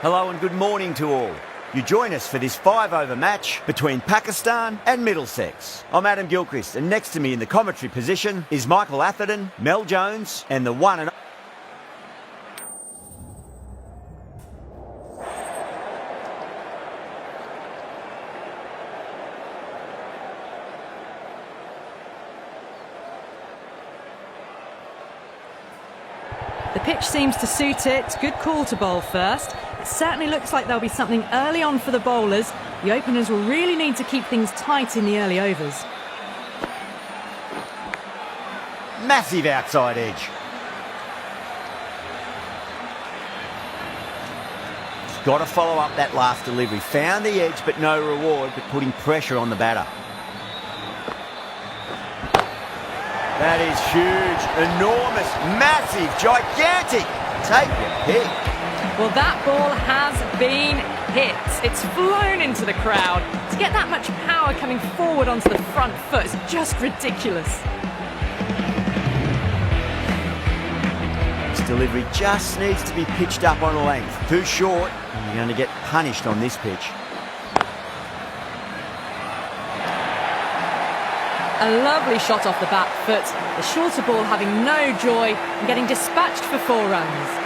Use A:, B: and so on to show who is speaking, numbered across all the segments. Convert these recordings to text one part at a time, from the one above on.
A: Hello and good morning to all. You join us for this 5-over match between Pakistan and Middlesex. I'm Adam Gilchrist, and next to me in the commentary position is Michael Atherton, Mel Jones and the one and
B: The pitch seems to suit it. Good call to bowl first. It certainly looks like there'll be something early on for the bowlers. The openers will really need to keep things tight in the early overs.
A: massive outside edge. He's got to follow up that last delivery. Found the edge but no reward, but putting pressure on the batter. That is huge, enormous, massive, gigantic. Take your pick.
B: Well, that ball has been hit. It's flown into the crowd. To get that much power coming forward onto the front foot is just ridiculous.
A: This delivery just needs to be pitched up on a length. Too short, and you're going to get punished on this pitch.
B: A lovely shot off the back foot. The shorter ball having no joy and getting dispatched for 4 runs.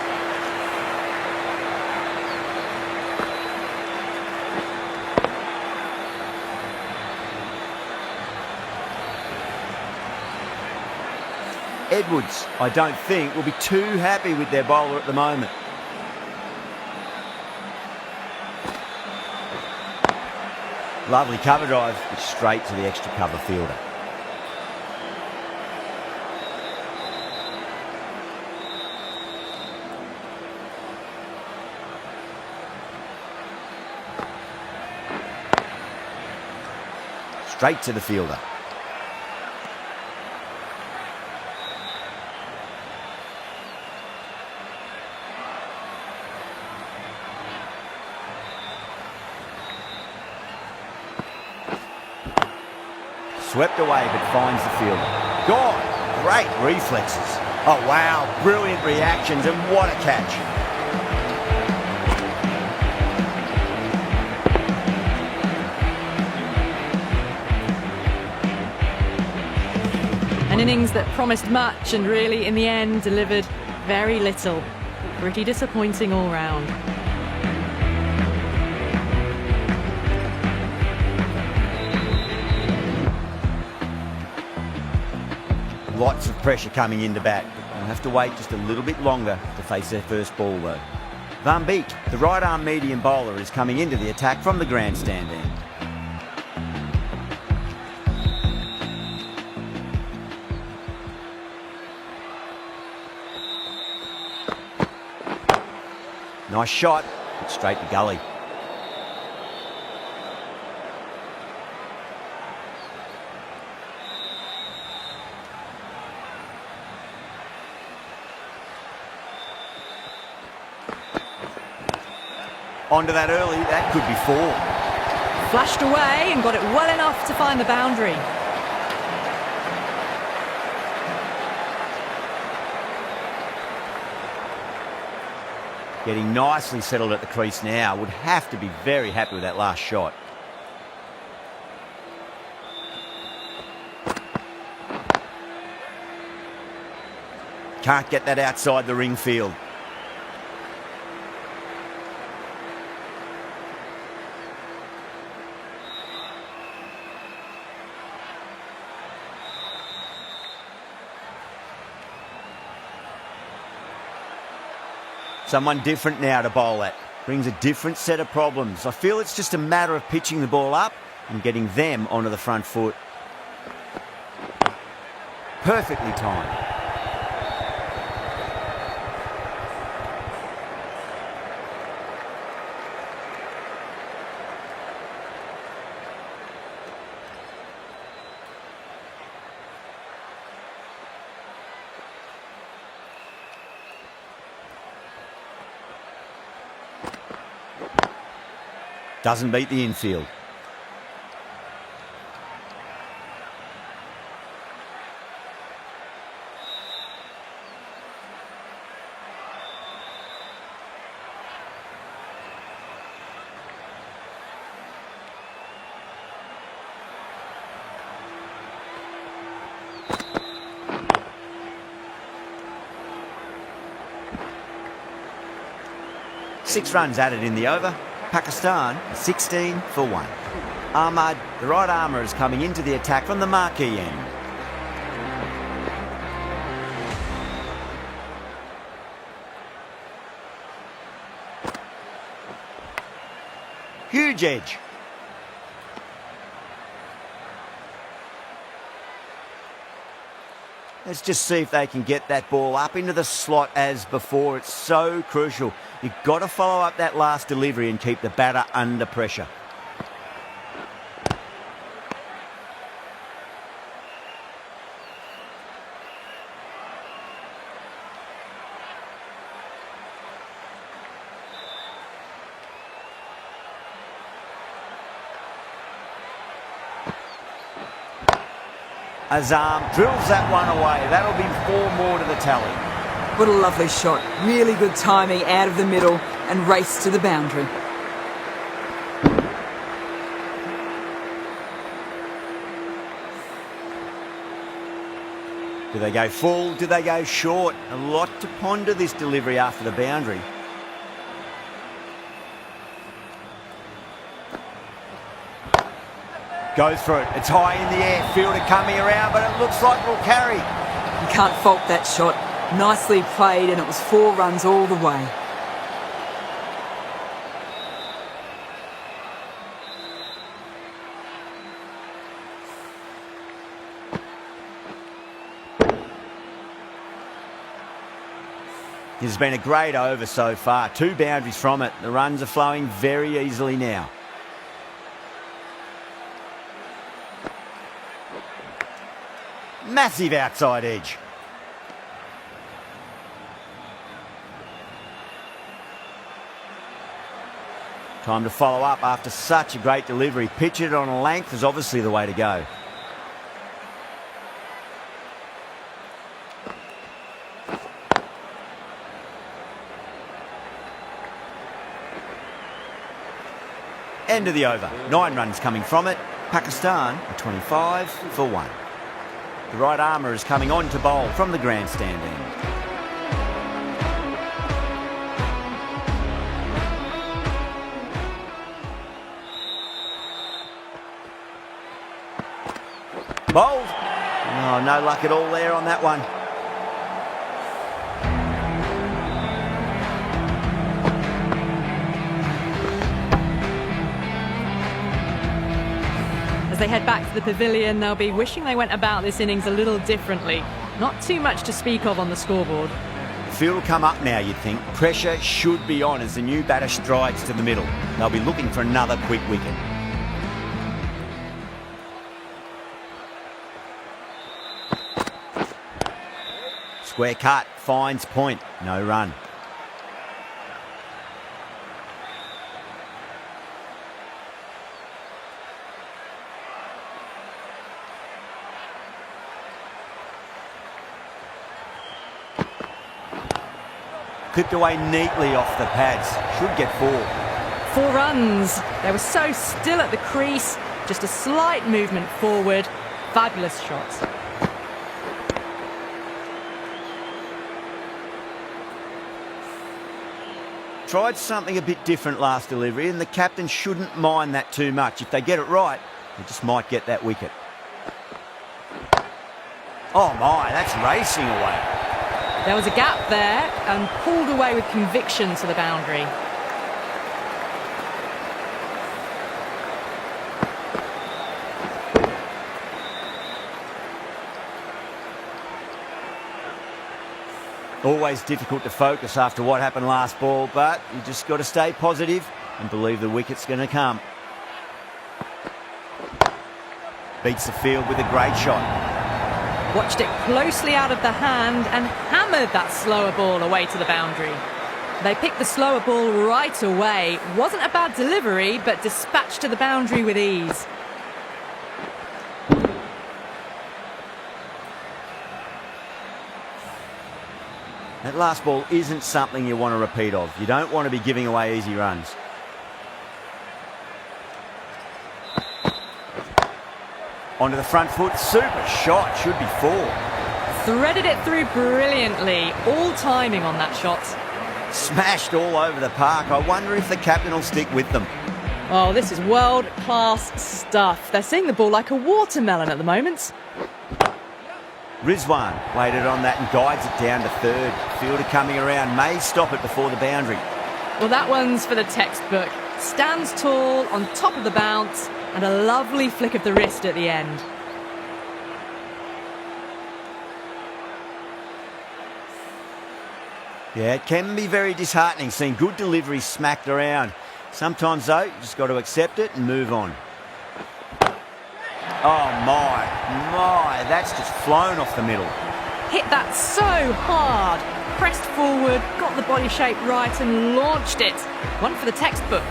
A: Edwards, I don't think, will be too happy with their bowler at the moment. Lovely cover drive, but straight to the extra cover fielder. Straight to the fielder. Swept away but finds the fielder. Gone! Great reflexes. Oh wow, brilliant reactions and what a catch.
B: An innings that promised much and really, in the end, delivered very little. Pretty disappointing all round.
A: Lots of pressure coming into bat. They'll have to wait just a little bit longer to face their first ball though. Van Beek, the right-arm medium bowler, is coming into the attack from the grandstand end. Nice shot, but straight to gully. Onto that early, that could be 4.
B: Flashed away and got it well enough to find the boundary.
A: Getting nicely settled at the crease now. Would have to be very happy with that last shot. Can't get that outside the ring field. Someone different now to bowl at. Brings a different set of problems. I feel it's just a matter of pitching the ball up and getting them onto the front foot. Perfectly timed. Doesn't beat the infield. 6 runs added in the over. Pakistan 16 for 1. Ahmad, the right armour, is coming into the attack from the marquee end. Huge edge. Let's just see if they can get that ball up into the slot as before. It's so crucial. You've got to follow up that last delivery and keep the batter under pressure. Azam drills that one away. That'll be 4 more to the tally.
C: What a lovely shot. Really good timing out of the middle and race to the boundary.
A: Do they go full? Do they go short? A lot to ponder this delivery after the boundary. Goes for it. It's high in the air. Fielder coming around, but it looks like it'll carry.
C: You can't fault that shot. Nicely played, and it was 4 runs all the way.
A: This has been a great over so far. 2 boundaries from it. The runs are flowing very easily now. Massive outside edge. Time to follow up after such a great delivery. Pitch it on a length is obviously the way to go. End of the over. 9 runs coming from it. Pakistan are 25 for 1. The right armour is coming on to bowl from the grandstand end. Bowled. Oh, no luck at all there on that one.
B: As they head back to the pavilion, they'll be wishing they went about this innings a little differently. Not too much to speak of on the scoreboard.
A: The field will come up now, you'd think. Pressure should be on as the new batter strides to the middle. They'll be looking for another quick wicket. Square cut, finds point, no run. Clipped away neatly off the pads. Should get 4.
B: 4 runs. They were so still at the crease. Just a slight movement forward. Fabulous shots.
A: Tried something a bit different last delivery, and the captain shouldn't mind that too much. If they get it right, they just might get that wicket. Oh my, that's racing away.
B: There was a gap there and pulled away with conviction to the boundary.
A: Always difficult to focus after what happened last ball, but you just got to stay positive and believe the wicket's going to come. Beats the field with a great shot.
B: Watched it closely out of the hand and hammered that slower ball away to the boundary. They picked the slower ball right away. Wasn't a bad delivery, but dispatched to the boundary with ease.
A: That last ball isn't something you want to repeat of. You don't want to be giving away easy runs. Onto the front foot, super shot, should be 4.
B: Threaded it through brilliantly, all timing on that shot.
A: Smashed all over the park. I wonder if the captain will stick with them.
B: Oh, this is world-class stuff. They're seeing the ball like a watermelon at the moment.
A: Rizwan waited on that and guides it down to third. Fielder coming around may stop it before the boundary.
B: Well, that one's for the textbook. Stands tall, on top of the bounce, and a lovely flick of the wrist at the end.
A: Yeah, it can be very disheartening seeing good deliveries smacked around. Sometimes, though, you just got to accept it and move on. Oh, my, that's just flown off the middle.
B: Hit that so hard. Pressed forward, got the body shape right and launched it. One for the textbook.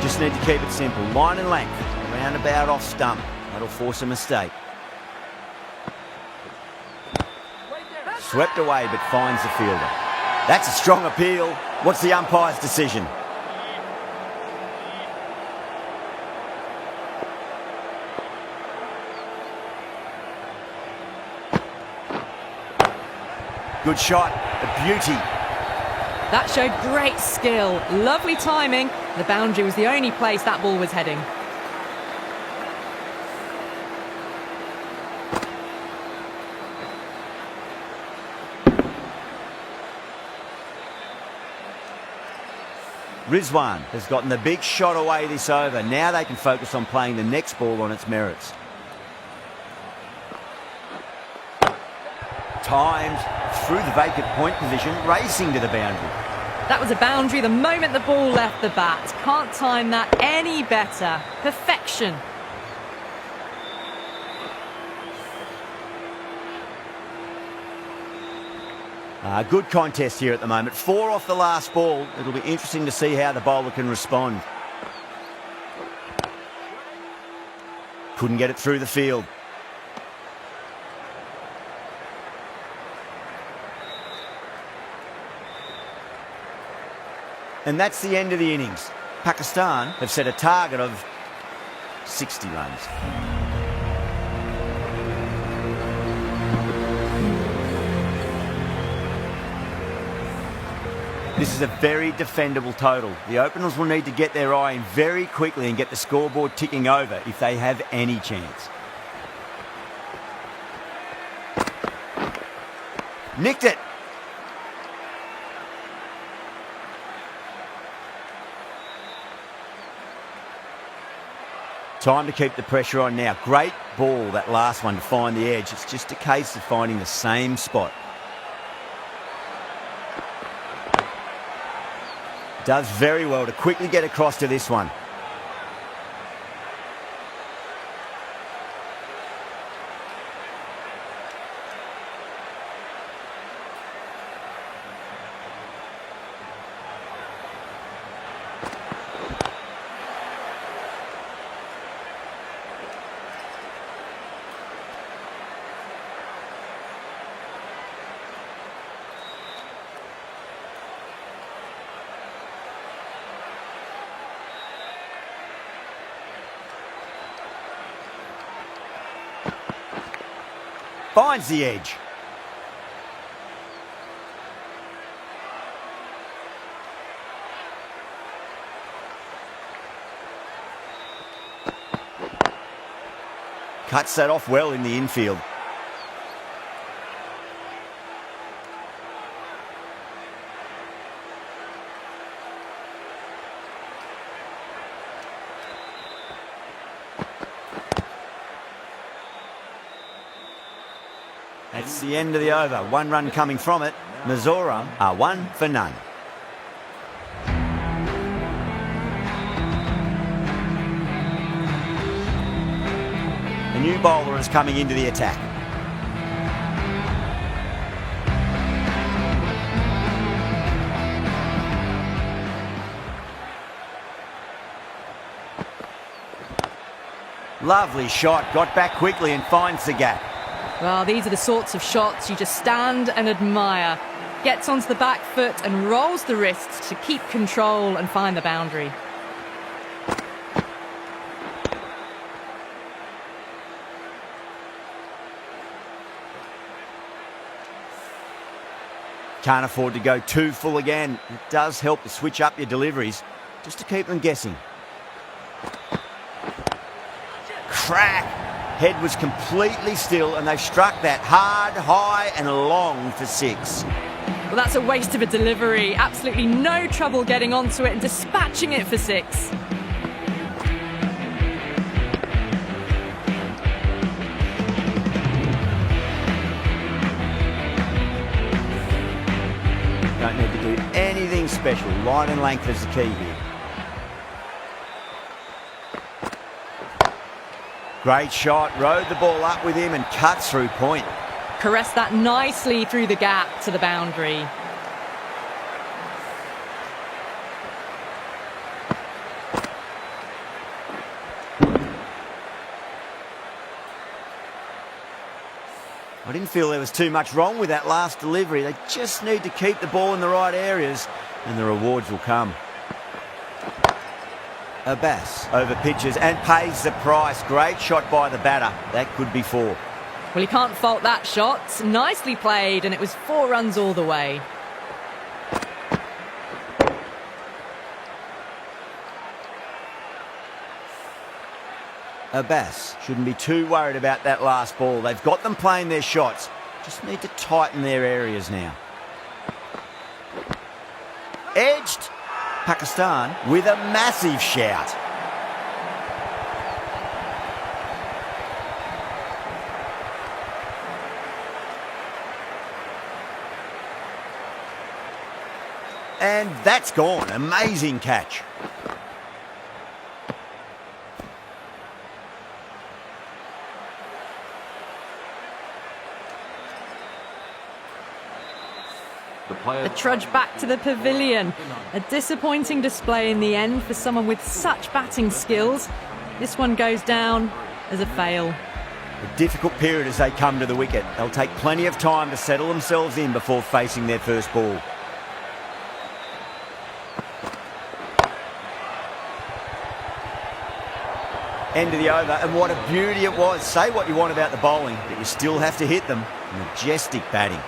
A: Just need to keep it simple. Line and length. Roundabout off stump. That'll force a mistake. Swept away but finds the fielder. That's a strong appeal. What's the umpire's decision? Good shot. A beauty.
B: That showed great skill. Lovely timing. The boundary was the only place that ball was heading.
A: Rizwan has gotten the big shot away this over. Now they can focus on playing the next ball on its merits. Timed through the vacant point position, racing to the boundary.
B: That was a boundary the moment the ball left the bat. Can't time that any better. Perfection.
A: Good contest here at the moment. 4 off the last ball. It'll be interesting to see how the bowler can respond. Couldn't get it through the field. And that's the end of the innings. Pakistan have set a target of 60 runs. This is a very defendable total. The openers will need to get their eye in very quickly and get the scoreboard ticking over if they have any chance. Nicked it. Time to keep the pressure on now. Great ball, that last one, to find the edge. It's just a case of finding the same spot. Does very well to quickly get across to this one. Finds the edge. Cuts that off well in the infield. That's the end of the over. 1 run coming from it. Mizoram are 1 for none. The new bowler is coming into the attack. Lovely shot. Got back quickly and finds the gap.
B: Well, these are the sorts of shots you just stand and admire. Gets onto the back foot and rolls the wrists to keep control and find the boundary.
A: Can't afford to go too full again. It does help to switch up your deliveries, just to keep them guessing. Crack! Head was completely still and they've struck that hard, high and long for 6.
B: Well, that's a waste of a delivery. Absolutely no trouble getting onto it and dispatching it for 6.
A: Don't need to do anything special. Line and length is the key here. Great shot, rode the ball up with him and cuts through point.
B: Caressed that nicely through the gap to the boundary.
A: I didn't feel there was too much wrong with that last delivery. They just need to keep the ball in the right areas and the rewards will come. Abbas over pitches and pays the price. Great shot by the batter. That could be 4.
B: Well, you can't fault that shot. Nicely played, and it was 4 runs all the way.
A: Abbas shouldn't be too worried about that last ball. They've got them playing their shots. Just need to tighten their areas now. Edged. Pakistan with a massive shout. And that's gone. Amazing catch.
B: The trudge back to the pavilion. A disappointing display in the end for someone with such batting skills. This one goes down as a fail.
A: A difficult period as they come to the wicket. They'll take plenty of time to settle themselves in before facing their first ball. End of the over, and what a beauty it was. Say what you want about the bowling, but you still have to hit them. Majestic batting.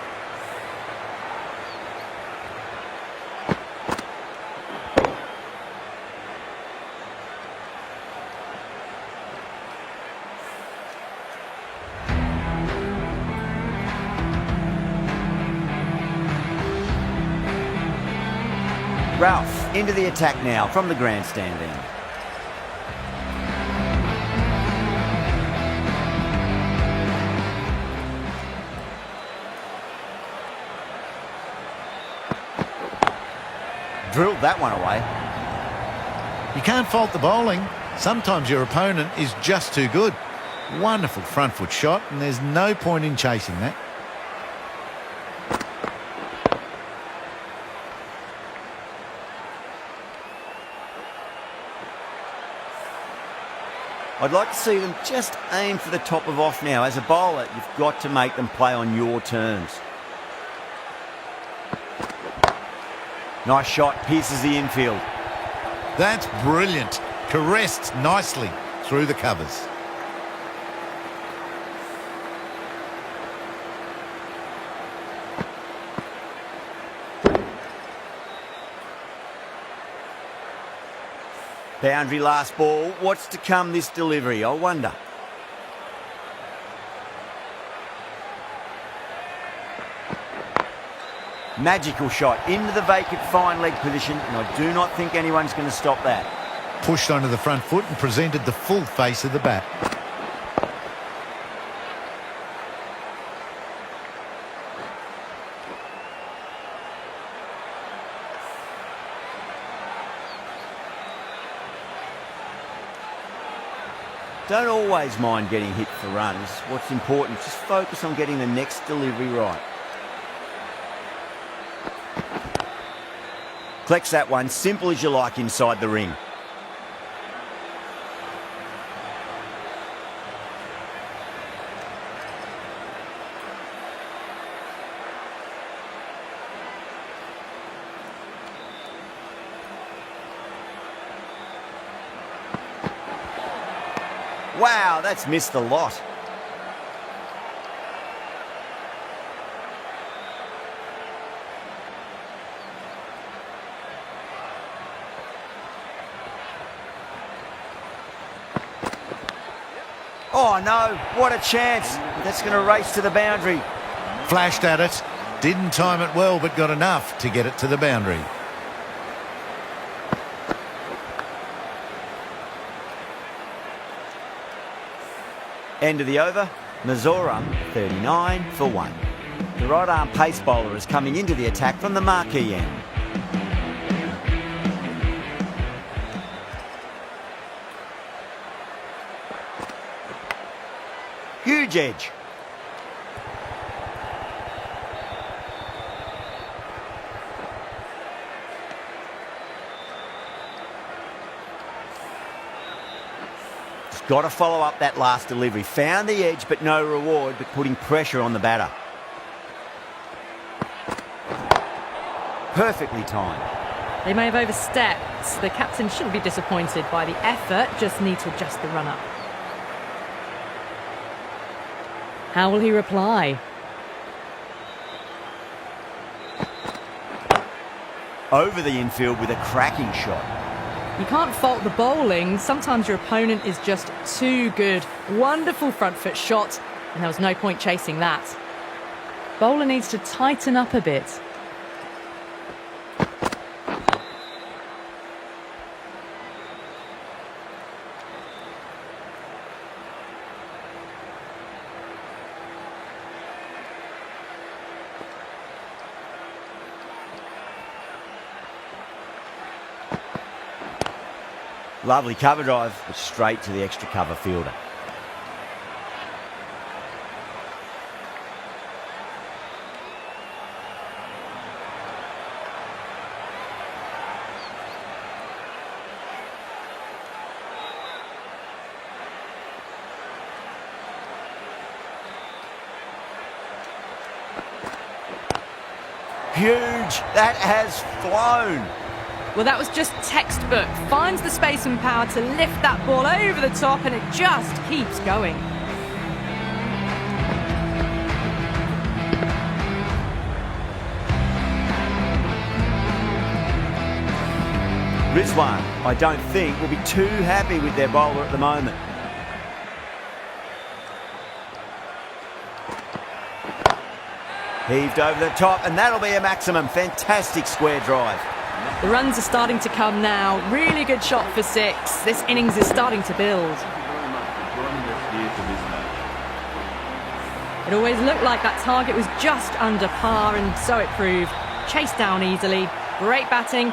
A: Ralph into the attack now from the grandstand end. Drilled that one away.
D: You can't fault the bowling. Sometimes your opponent is just too good. Wonderful front foot shot, and there's no point in chasing that.
A: I'd like to see them just aim for the top of off now. As a bowler, you've got to make them play on your terms. Nice shot, pierces the infield.
D: That's brilliant. Caressed nicely through the covers.
A: Boundary last ball. What's to come this delivery, I wonder. Magical shot into the vacant fine leg position, and I do not think anyone's going to stop that.
D: Pushed onto the front foot and presented the full face of the bat.
A: Don't always mind getting hit for runs. What's important, just focus on getting the next delivery right. Collects that one, simple as you like inside the ring. Wow, that's missed a lot. Oh no, what a chance. That's going to race to the boundary.
D: Flashed at it. Didn't time it well, but got enough to get it to the boundary.
A: End of the over. Mizoram 39 for 1. The right arm pace bowler is coming into the attack from the marquee end. Huge edge. Got to follow up that last delivery. Found the edge, but no reward, but putting pressure on the batter. Perfectly timed.
B: They may have overstepped. The captain shouldn't be disappointed by the effort, just need to adjust the run-up. How will he reply?
A: Over the infield with a cracking shot.
B: You can't fault the bowling. Sometimes your opponent is just too good. Wonderful front foot shot, and there was no point chasing that. Bowler needs to tighten up a bit.
A: Lovely cover drive, but straight to the extra cover fielder. Huge! That has flown!
B: Well, that was just textbook. Finds the space and power to lift that ball over the top, and it just keeps going.
A: Rizwan, I don't think, will be too happy with their bowler at the moment. Heaved over the top, and that'll be a maximum. Fantastic square drive.
B: The runs are starting to come now. Really good shot for 6. This innings is starting to build. It always looked like that target was just under par, and so it proved. Chased down easily. Great batting,